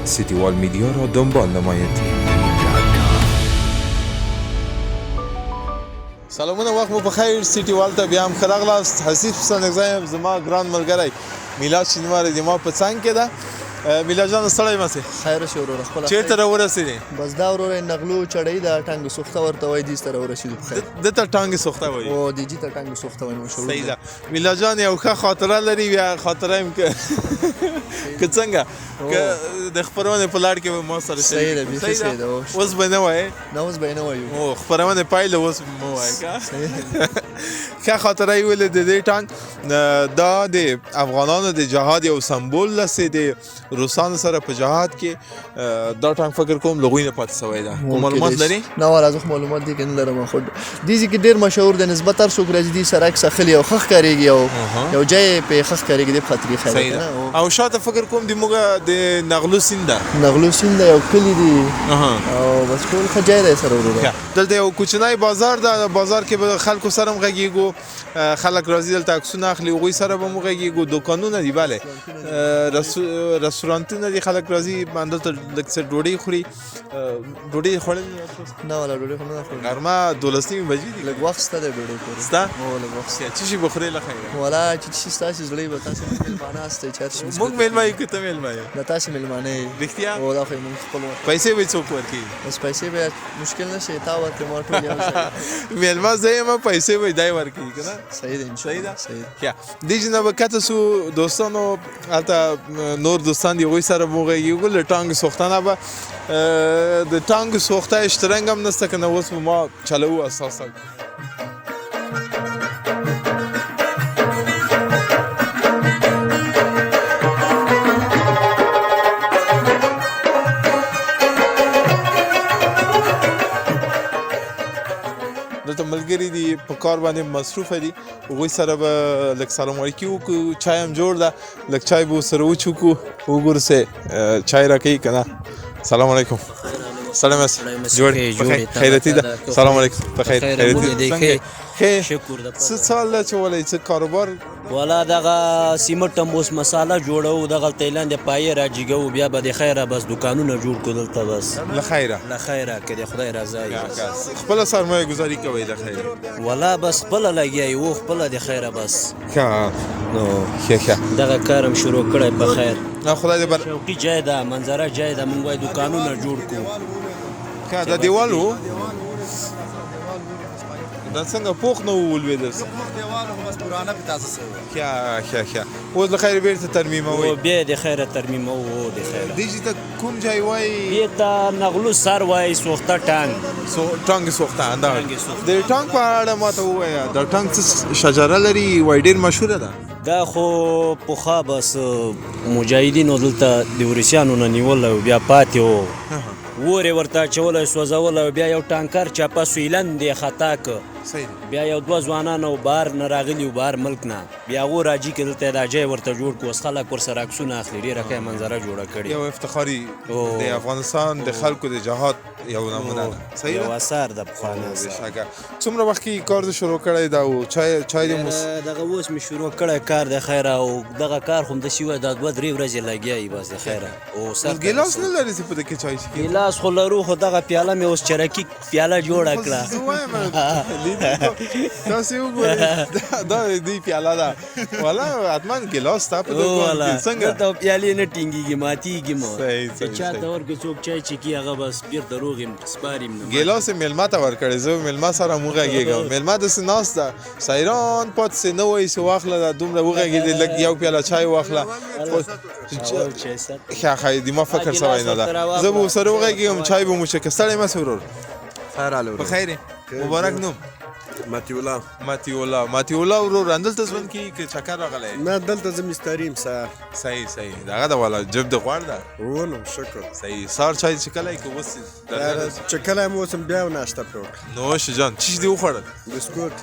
سیتیوال میدیا را دنبال نمایید. سلامونه، وخت مو بخیر. سیتیوال ته بیا هم ښه راغلاست. حسیب سنګزی یم، زما ګران ملګری میلاد شینواری د ما په څنګ کې ده. میلاد جان ستړی مه سې. خیر شه وروره، خپله چېرته راورسېدې؟ بس دا وروره نغلو چړۍ ده، ټانګ سوخته ورته وایي، دې ته راورسېدو په خیر. دته ټانګ سوخته وایي او دې جي ته ټانګ سوخته وایي، مشهور صحیح ده. میلاد جان یو ښه خاطره لري، بیا خاطره یم که څنګه که د خپرونې په لار کې به ما سره صحیح ده، بیخي صحیح ده. اوس به نه وایې؟ نه اوس به یې نه وایو. او خپرونې پایله اوس مه وایې که ښه خاطره یې ویلې د دې ټانګ. دا د افغانانو د جهاد یو سمبول لسې د روسانو سره په جهاد کې دا ټانګ فکر کوم له هغوی نه پاتې سوی ده. کوم معلومات لري؟ نه والا زه خو معلومات دې کې نه لرم. خو دې ځای کې ډېر مشهور دی، نسبت هر څوک راځي دې سره عکس اخلي او ښه ښکارېږي او یو ځای پې ښه ښکارېږي، دې په خاطر یې صحیح ده. او شاته فکر کوم د موږ د نغلو سیند ده. نغلو سیند ده، یو کلي دي او بس ټول ښه ځای دی سره وروره. دلته یو کوچنی بازار ده. بازار کې به خلکو سره هم غږېږو، خلک راځي دلته عکسونه اخلي، هغوی سره به مو غږېږو. دوکانونه دي، بله رستورانتونه دي، خلک راځي همدلته لږ څه ډوډۍ خوري. ډوډۍ خوړلې نه والا ډوډۍ خو نه خورم. غرمه 12 بجې دي. لږ وخت شته دی ډوډۍ خورو. شته؟ هو لږ وخت شته. څه شي به خورې له خیره؟ والا چې شي ستاسې زړه یې به تاسې مېلمانه هستئ، چې هر شي موږ مېلمه یو که ته مېلمه یې؟ د تاسې مېلمانه یې. رښتیا؟ هو دا خو یې موږ خپل پیسې به یې څوک ورکوي؟ بس پیسې به مشکل نه شي، تا ورکړې ما ټول یو شی. مېلمه زه یم، پیسې به یې دی ورکوي که نه؟ صحیح ده. صحیح ده؟ صحیح ده. ښه، دې ځای نه به کته سو دوستانو، هلته نور دوستان دي، هغوی سره به وغږېږو. له ټانګ سوخته نه به د ټانګ سوخته اشترنګ هم نشته که نه اوس به ما چلوو اساسا. دلته ملګري دي په کار باندې مصروفه دي، هغوی سره به لږ سلام علیکي وکړو. چای هم جوړ ده، لږ چای به ورسره وچوکو. وګورو چې چای راکوي که نه. سلام علیکم. سلام است. جوړ خیرتي ده. سلام علیکم. بخیر خیرتي څنګه؟ شکر ده. څه سال ده چې ولې څه کاروبار؟ والا دغه سیمټ هم اوس مساله جوړو، دغه تیلاندې پایې راجیګو، بیا به د خیره بس دوکانونه جوړ کړو دلته. بس له خیره له خیره که د خدای رضا وي. خپله سرمایه ګزاري کوئ له خیره؟ والا بس خپله لګیا یو، خپله د خیره بس. ښه نو ښه دغه کار هم شروع کړی په خیر. خدای دې شوقي ځای ده، منظره ځای ده، موږ وایو دوکانونه جوړ کړو. ښه دا دیوال و؟ دا څنګه پوخ نه و ولوېده؟ ښه اوس له خیره بېرته ترمیموئ؟ بیا د خیره ترمیموو. د خیره دې ځای ته کوم ځای وایي؟ دې ته نغلو سر وایي، سوخته ټانګ. ټانګ سوخته. د ټانګ په اړه ماته ووایه، دا ټانګ څه شجره لري؟ وایي ډېر مشهوره ده. دا خو پخوا بس مجاهدینو دلته د وریسیانو نه نیولی و، بیا پاتې و، اور یې ورته اچولی، سوځولی، بیا یو ټانکر چاپه سویلند یې خطا که، بیا یو دوه ځوانان او بهر نه راغلي و، بهر ملک نه، بیا هغو راجي که دلته دا ځای ورته جوړ کړو. اوس خلک ورسره عکسونه اخلي، ډېره ښه منظره جوړه کړې. یو افتخاري د افغانستان د خلکو د جهاد یو نمونه ده. صحیح ده؟ یو اثر ده، پخوانی اثر. څومره وخت کې کار دې شروع کړی ده او چای دې دغه اوس مې شروع کړی کار د خیره، او دغه کار خو همداسې وایي دا 2-3 ورځې لګیا یي بس د خیره. او ګیلاس نه لري چې په دې کې چای څښي؟ ګیلاس خو لرو، خو دغه پیاله مې اوس چرکي پیاله جوړه کړه. زه وایم تاسې وګورئ، دا دې پیاله ده. والا حتما ګیلاس ستا په دې څنګه؟ دلته پیالې نه ټینګېږي، ماتېږي مو. صحیح چا ته ورکړي څوک چای چکي، هغه بس بېرته روغ یم سپاریم نه. ګیلاس یې مېلمه ته ورکړی، زه مېلمه سره مو غږېږم. مېلمه داسې ناست ده، سیران پاتې سې نه وایي چې واخله دا دومره وغږېدې، لږ یو پیاله چای واخله. ښه د ما فکر سوی نه ده، زه به ورسره وغږېږم، چای به مو څښه. ستړی مه سې ورور. خیر حال ورور. بخیر یې؟ مبارک نوم؟ مطیع الله ورور همدلته ژوند کوي که چکر راغلی یې؟ نه دلته زه مستري یم. صحیح دغه ده والا جب د غوړ ده. هو نو شکر. صحیح سهار چای څښلی که اوس څښلی یم، اوس هم بیا یو ناشته پرې وکړه. نوش جان څه شي دې وخوړل؟ بسکوټ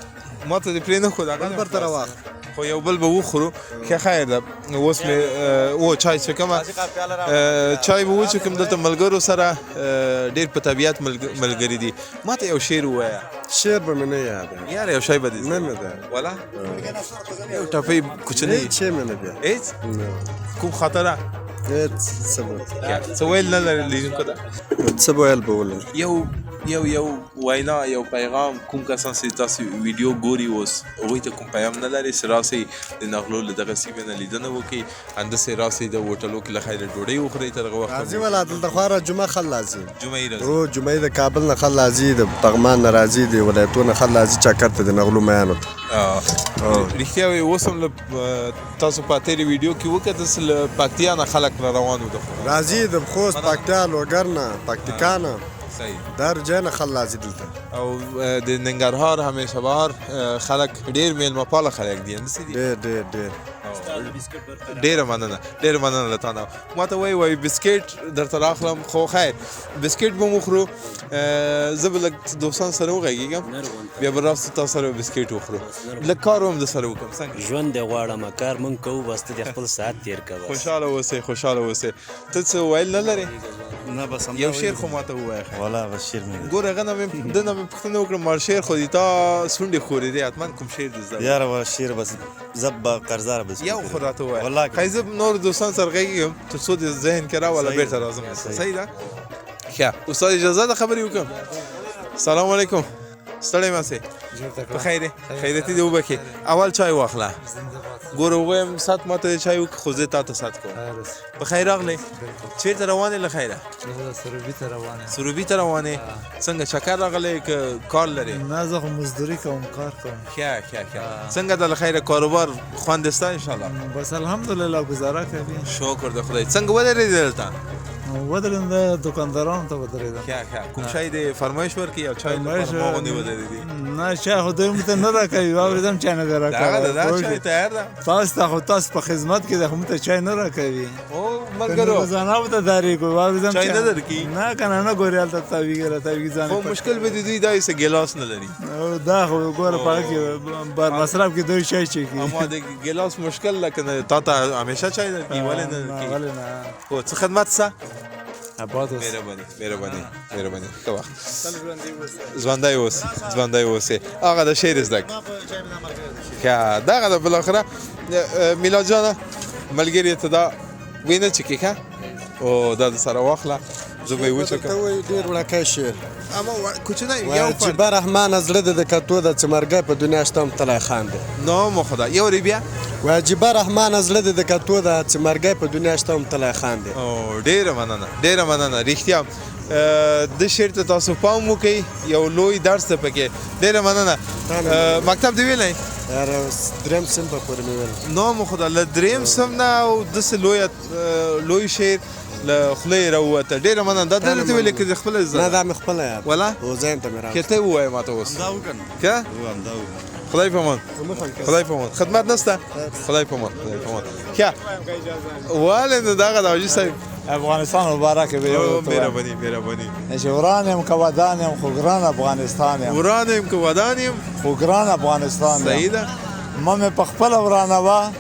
ما ته دې پرې نه ښود، هغه بل برته راواخله. خو یو بل به وخورو ښه خیر ده اوس مې و چای څښمه چای به وڅښم دلته ملګرو سره ډېر په طبیعت ملګري دي ما ته یو شعر ووایه شعر به مې نه یاد یاره یو شی به دې نه مې ده ولا یو ټپۍ کوچنی هیڅ شی مې نه بیا هیڅ کوم خاطره هیڅ څه به څه ویل نه لري لیدونکو ته څه به ویل به ولري یو وینا یو پیغام کوم کسان چې تاسو ویډیو ګوري اوس هغوی ته کوم پیغام نه لري چې راسئ د نغلو له دغه سیمې نه لیدنه وکړئ همداسې راسئ د هوټلو کې له خیره ډوډۍ وخورئ تر هغه وخته راځي ولا دلته خورا جمعه خل راځي جمعې ورځ او جمعې د کابل نه خل راځي د پغمان نه راځي د ولایتونو نه خل راځي چکر ته د نغلو میانو ته رښتیا وایي اوس هم تاسو په تېرې ویډیو کې وکتل چې له پکتیا نه خلک را روان وو راځي د خوست پکتیا لوګر نه پکتیکا نه صحیح در جای نه خل راځي دلته او د ننګرهار همیشه بهار خلک ډېر میلمه پاله خلک دي همداسې دي ډېر ډېره مننه له تا نه ما ته وایي بسکیټ درته راخلم خو خیر بسکیټ به مو خورو زه به لږ دوستان سره وغږېږم بیا به راستو تا سره بسکیټ وخورو لږ کار هم د سره وکړم څنګه ژوند دی غواړم کار مونږ کوو بس ته د خپل ساعت تېر کوه خوشحاله اوسئ ته څه ویل نه لرې نه بس یو شعر خو ما ته ووایه والله بس شعر مې ګوره هغه نه مې پوښتنه وکړه مال شعر خو دې تا سونډې خورې دی حتما کوم شعر دې زده یاره و شعر بس زب قرضدار بس یو خو راته ووایه والله که- ښایي زه نور دوستان سره غږېږم تر څو دې ذهن کې راوله بېرته راځم صحیح ده ښه استاد اجازه ده خبرې وکړم السلام علیکم ستړی مه سې په خیر یې خیرتي دې وبښې اول چای واخله ګوره ووایم سات ما ته چای وکړه خو زه تا ته سات کوم په خیر راغلی چېرته روان یې له خیره سروبي ته روان یې څنګه چکر راغلی که کار لرې نه زه خو مزدوري کوم کار کوم ښه څنګه ده له خیره کاروبار خوندسته انشاءالله بس الحمدلله گزاره کوي شکر د خدای څنګه ودرېدې دلته ودرېدم د دکاندارانو ته ودرېدم ښه کوم شی دې فرمایش ورکړي او چای لپاره ما غوندې ودرېدې نه چای خو دوی مو ته نه راکوي واورېدم چای نه دغه ده دا چای تیار ده تاسو ته خو تاسو په خدمت کې ده خو موږ ته چای نه راکوي او ملګرو روزانه به ته دارې کوي واورېدم چای نه درکوي نه که نه ګورې هلته تاویږي ځان خو مشکل به د دوی دا چې ګیلاس نه لري دا خو ګوره په هغه کې مصرف کې دوی چای چکي اما د ګیلاس مشکل لکه تا ته همیشه چای درکوي ولې نه درکوي ولې نه خو څه خدمت څه آباد اوس مهرباني ښه وخت ژوندی اوسې هغه د شعر زده ښه دغه ده بالاخره میلاد جانه ملګري ته دا وینه چکې ښه او دا د سره واخله زه به یې وچکم ته وایي ډېر وړوکی شعر اما کوچنی یو واجبه رحمانه زړه د کتو د چې مرګی په دنیا شته هم تلی خان دی نام خدا یو ری بیا واجبه رحمانه زړه د کتو د چې مرګی په دنیا شته هم تلی خان دی او ډېره مننه رښتیا د شعر ته تاسو پام وکئ یو لوی درس ده پکې ډېره مننه مکتب دې ویلی یاره درېیم صنف پورې مې ویل نام خدا له درېیم صنف نه او داسې لوی شعر له خولې یې راووته ډېره مننه دا درته ویلې که د خپله نه دا مې خپله یاد ولا او ذهن ته مې راغلی که ته ووایې ما ته اوس که خدای په امان خدمت نشته خدای په امان ښه ولې نو دغه د حاجي صاحب افغانستان مبارک وي مهرباني چې وران یم که ودان یم خو ګران افغانستان یم وران یم که ودان یم خو ګران افغانستان یم صحیح ده ما مې په خپله ورانوه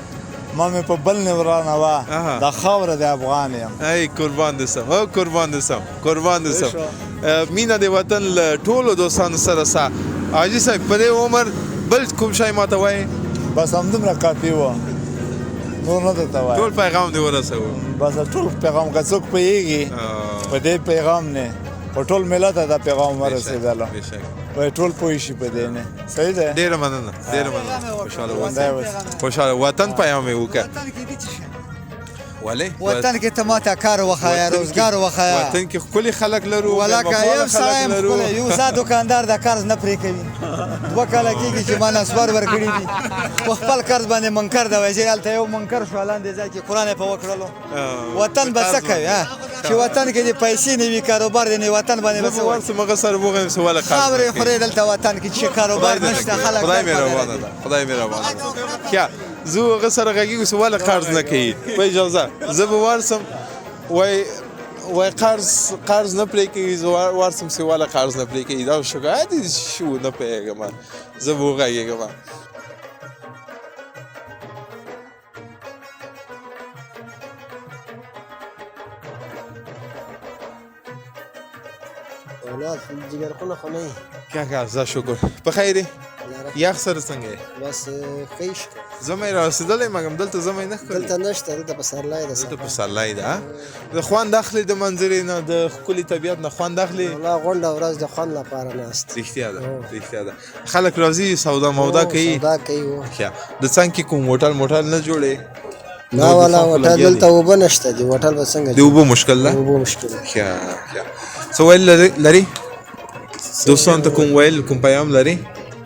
ما مې په بل نه ورانوه دا خاوره د افغان یم ای قربان دې سم مینه د وطن له ټولو دوستانو سره سه حاجي صاحب په دې عمر بل کوم شی ما ته وایې بس همدومره کافي وه نور نه درته وایم ټول پیغام دې ورسوه بس ټول پیغام که څوک پوهېږي په دې پیغام نه په ټول ملت ته دا پیغام ورسېدلی وایي ټول پوه شي په دې نه صحیح دی ډېره مننه خوشحاله وطن پیغام یې وکړه ولې وطن کې ته ماته کار وښایه روزګار وښایه وطن کې ښکلي خلک لرو ولکه یو سړی یم ښکلی یو سا دوکاندار د قرض نه پرې کوي 2 کاله کېږي چې ما نسوار ورکړي دي په خپل قرض باندې منکر دی وایي چې هلته یو منکر شو لاندې ځای کې قرآن یې په وکړلو وطن به څه کوي چې وطن کې دې پیسې نه وي کاروبار دې نه وطن باندې به څه وایي مغه سره وغوایم چې ولې خاورې خورې دلته وطن کې چې کاروبار نشته خلک خدای مهربانه ده ښه زه هغه سره غږېږو چې ولې قرض نه کوي په اجازه زه به ورسم وای قرض نه پرې کوي زه ورسم چې ولې قرض نه پرې کوي دا شکایت شو نه پوهېږم زه به وغږېږم اولاد جګر خونه خو نه وي. کاکا زه شکر په خیر یې یخ سره څنګه یې بس ښه شي. زمی را رسېدلی مګم دلته زمی نه ښکاري دلته نشته، دلته پسرلی ده. دلته پسرلی ده د خوند اخلي د منظرې نه د ښکلي طبیعت نه خوند اخلي والله غونډه ورځ د خوند لپاره ناست. رښتیا ده رښتیا ده خلک راځي سودا مودا کوي سودا کوي. د څنګ کې کوم هوټل نه جوړې نه والا هوټل دلته اوبه نشته دي. هوټل به څنګه د اوبو مشکل ده اوبه مشکل ده. څه ویل لري دوستان ته کوم ویل کوم پیغام لري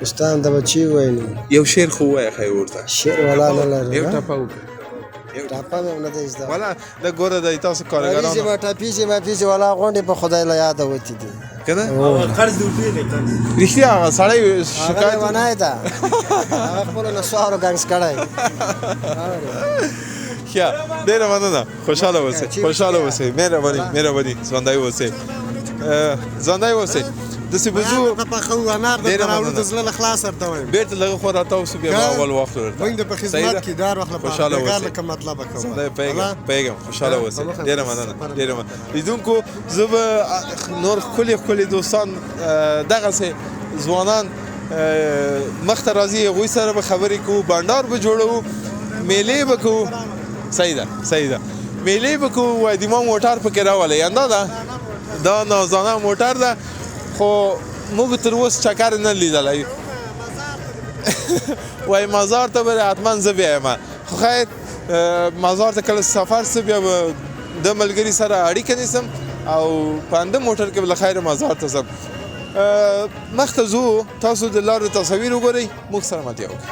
دوستان ته به چی ویلو یو شعر خو وایه ښایي ورته شعر والا نه لري یو ټپه وکړه ټاپه مې نه دی زده والا د ګوره د تاسو کارګرانو ما ټاپیږي ما پیږي والا غونډې په خدای له یاده وتی دي کنه قرض دې وکړي رښتیا هغه سړی شکایت ونه ده هغه خپل نسوارو ګنګس کړای ښه ډېره مننه خوشحاله اوسئ مهرباني ژوندی اوسئ داسې به ځو ډېره مننه بېرته لږه خوا راتاو سو بیا به اول واخلو ورته خوشحاله اوسئ پوهېږم خوشحاله اوسئ ډېره مننه لیدونکو زه به نور ښکلي دوستان دغسې ځوانان مخ ته راځي هغوی سره به خبرې کوو بانډار به جوړوو میلې به کوو صحیح ده میلې به کوو وایي دیما موټر پکې راولئ اندا دا نازانه موټر ده خو موږ تر اوس چکر نه لیدلی وایي مزار ته به حتما زه بیایم خو خیر مزار ته کله سفر څه بیا به د ملګري سره اړیکه نیسم او په همده موټر کې به له خیره مزار ته ځم مخته ځو تاسو د لارې تصویر وګورئ موږ سره ملتیا وکړئ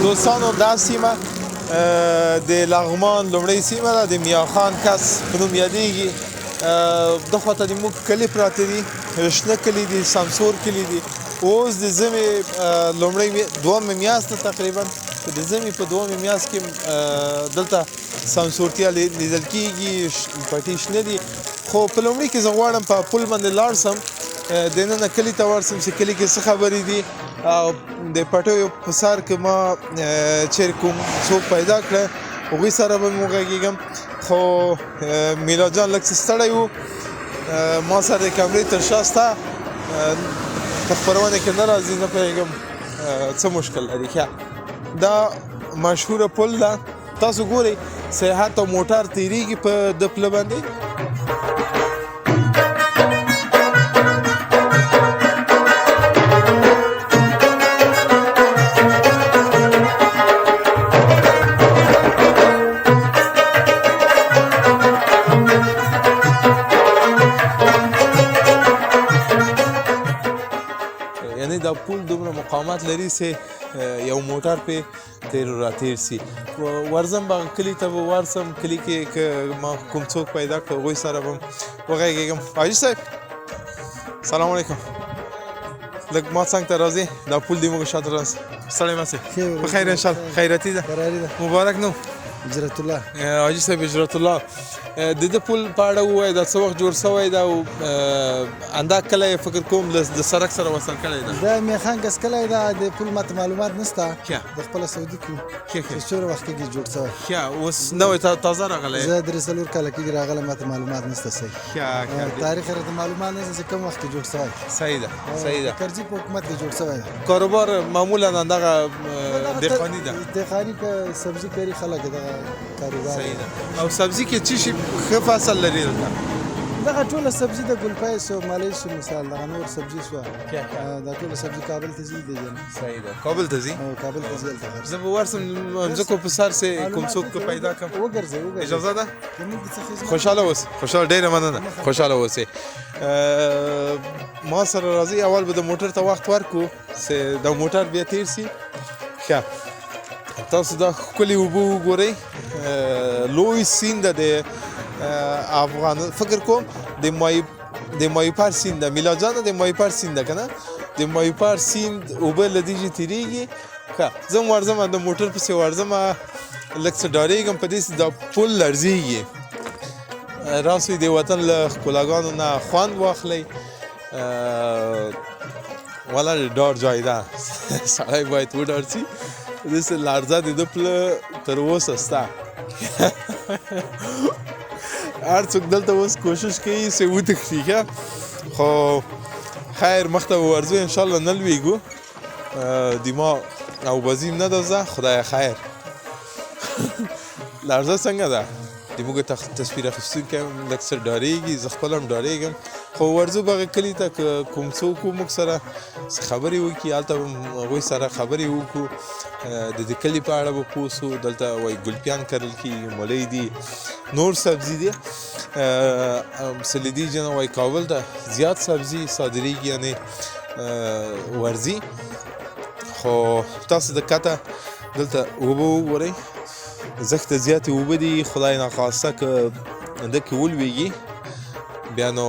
دوستانو دا سیمه د لغمان لومړۍ سیمه ده د میاخان کس په نوم یادېږي د خواته د موږ کلي پراته دي شنه کلي دي سمسور کلي دي اوس د ژمي لومړۍ دومه میاشت ده تقریبا د ژمي په دومه میاشت کې دلته سمسورتیا لیدل کېږي پټي شنه دي خو په لومړي کې زه غواړم په پل باندې لاړ سم دننه کلي ته ورسم چې کلي کې څه خبرې دي او د پټیو په سر کې ما چیرې کوم څوک پیدا کړه هغوی سره به مې وغږېږم خو میلا جان لږ څه ستړی و ما سره د کمرې تر شا سته په خپرونه کې نه راځي نه پوهېږم څه مشکل لري دا مشهوره پل ده تاسو ګورئ سیاحت او موټر تېرېږي په د پله باندې دا پول دومره مقاومت لري چې یو موټر پې تیر را تیر سي ورځم به کلي ته به ورسم کلي کې که ما کوم څوک پیدا کړه هغوی سره به وغږېږم حاجي صاحب سلام علیکم لږ ما څنګ ته راځې دا پول دې موږ شاته راځي ستړی مه سې په خیر انشاءالله خیراتي ده مبارک نو اجرت الله حاجي صاحب اجرت الله د دې پل په اړه ووایه دا څه وخت جوړ شوی ده او اندا کله یې فکر کوم د سړک سره وصل کړی ده دا میخان کس کلی ده د پل ماته معلومات نشته د خپله سعودي کې چې څومره وخت کېږي جوړ شوی اوس نوی تازه راغلی زه درې څلور کاله کېږي راغلی ماته معلومات نشته صحیح تاریخ یې راته معلومات نشته چې کوم وخت کې جوړ شوی صحیح ده کرزي په حکومت کې جوړ شوی ده کاروبار معمولا دغه دهقاني ده دهقاني که سبزي کري خلک دغه کاروبار صحیح ده او سبزي کې څه شي ښه فصل لري دغه ټوله سبزي د ګلپای سو مالای سو مثال دغه نور سبزي سو دا ټوله سبزي کابل ته ځي دی جن صحیح ده کابل ته ځي او کابل ته ځي زه به ورسم زکو په سر سه کوم څوک پیدا کوم وګرځي اجازه ده خوشاله اوس خوشاله ډیره مننه خوشاله اوسئ ما سره راځي اول به د موټر ته وخت ورکو چې د موټر بیا تیر سي ښه تاسو دا ښکلي اوبه وګورئ لوی سیند د افغان فکر کوم د مایپر سیند د میلا جان د مایپر سیند کنه د مایپر سیند اوبه لدیږي تیریږي ښه زه ورځم د موټر پسې ورځم لږ څه ډارېږم په دې چې دا پل لړزیږي راسئ د وطن له ښکلاګانو نه خوند واخلئ والا ډار جای ده سړی باید وډار شي داسې لړزه د ده پله تر اوسه شته هر څوک دلته اوس کوشش کوي چې وتښتي ښه خو خیر مخته به ورځو انشاءالله نه لویږو دیما او بازیم ندازه خدای خیر لړزه څنګه ده د موږ تصویر اخیستونکی هم لږ څه ډارېږي زه خپله هم ډارېږم خو ورځو به هغه کلي ته که کوم څوک و موږ سره خبرې وکړي هلته به هغوی سره خبرې وکړو د دې کلي په اړه به پوه سو دلته وایي ګلپیان کرل کېږي ملی دي نور سبزي دي سلیدي جنه وایي کابل ته زیات سبزي صادرېږي یعنې ورځي خو تاسو د کته دلته اوبه وګورئ زښته زیاتې اوبه دي خدای ناخواسته که دکې ولویږي بیا نو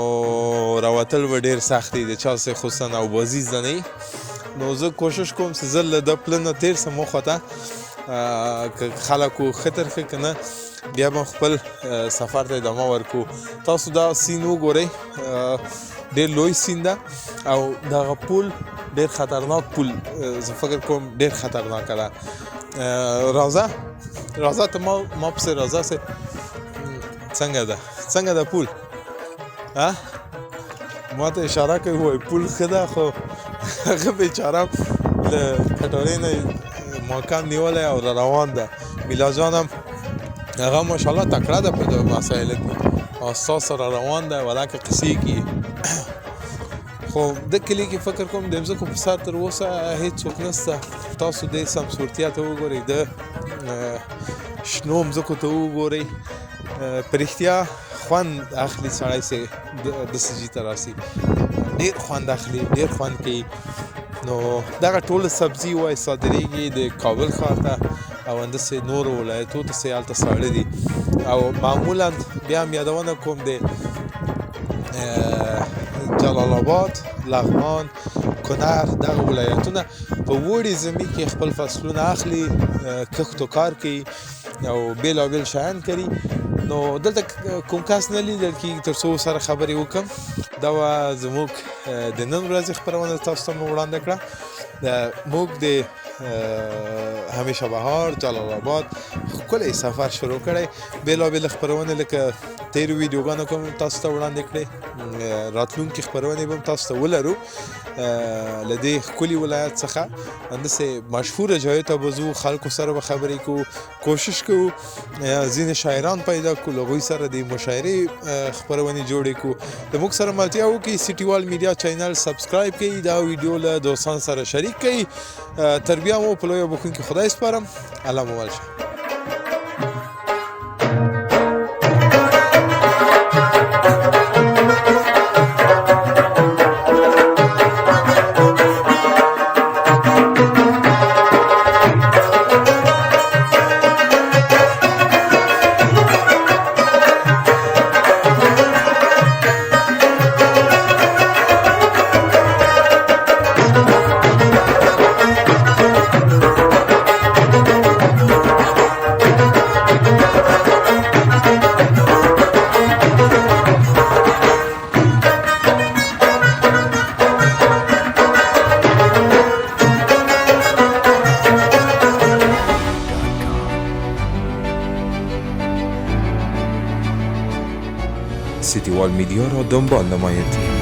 راوتل به ډېر سخت دی د چا سې خصوصا اوبازي زده نه نو زه کوشش کوم چې زه له ده پله نه تېر سم وخواته که خلکو ښه تر ښه که نه بیا به خپل سفر ته ادامه ورکو تاسو دا سیند وګورئ ډېر لوی سیند ده او دغه پل ډېر خطرناک پل زه فکر کوم ډېر خطرناکه ده راځه ته ما پسې راځه سې څنګه ده پل ما ته اشاره کوي وایي پل ښه ده خو هغه بیچاره له کټارې نه ماکان نیولی او را روان ده میلا جان هم هغه ماشاءالله تکړه ده په دغه مسایلو کې او ستا سره روان ده ولکه قصې کوي خو د کلي کې فکر کوم د مځکو په سر تر اوسه هېڅوک نشته تاسو دې سمسورتیا ته وګورئ د شنو مځکو ته وګورئ په رښتیا خوند اخلي سړی چې داسې ځای ته راسي ډېر خوند اخلي ډېر خوند کوي نو دغه ټوله سبزي وایي صادرېږي د کابل ښار ته او همداسې نورو ولایتو ته چې هلته ساړه دي او معمولا بیا هم یادونه کوم د جلال آباد لغمان کنر دغه ولایتونه په وړې زمین کې خپل فصلونه اخلي کښت و کار کوي او بېلابېل شیان کوي نو دلته کوم کس نه لیدل کېږي تر څو سره خبرې وکړم دا وه زموږ د نن ورځې خپرونه تاسو ته مو وړاندې کړه موږ د همیشه بهار جلال آباد ښکلی سفر شروع کړی بېلابېلې خپرونې لکه تیرو ویډیوګانو کوم تاسو ته وړاندې کړې راتلونکي خپرونې به هم تاسو ته ولرو له دې ښکلي ولایت څخه همداسې مشهوره ځایو ته به ځو خلکو سره به خبرې کوو کوشش کوو ځینې شاعران پیدا کړو له هغوی سره د مشاعرې خپرونې جوړې کړو د موږ سره ملتیا وکړئ سټي وال میډیا چینل سبسکرایب کړئ دا ویډیو له دوستانو سره شریک کړئ تر بیا مو په لویه بخښونکي خدای سپارم الله مو ول شه سیتی وال میدیا را دنبال نمایید.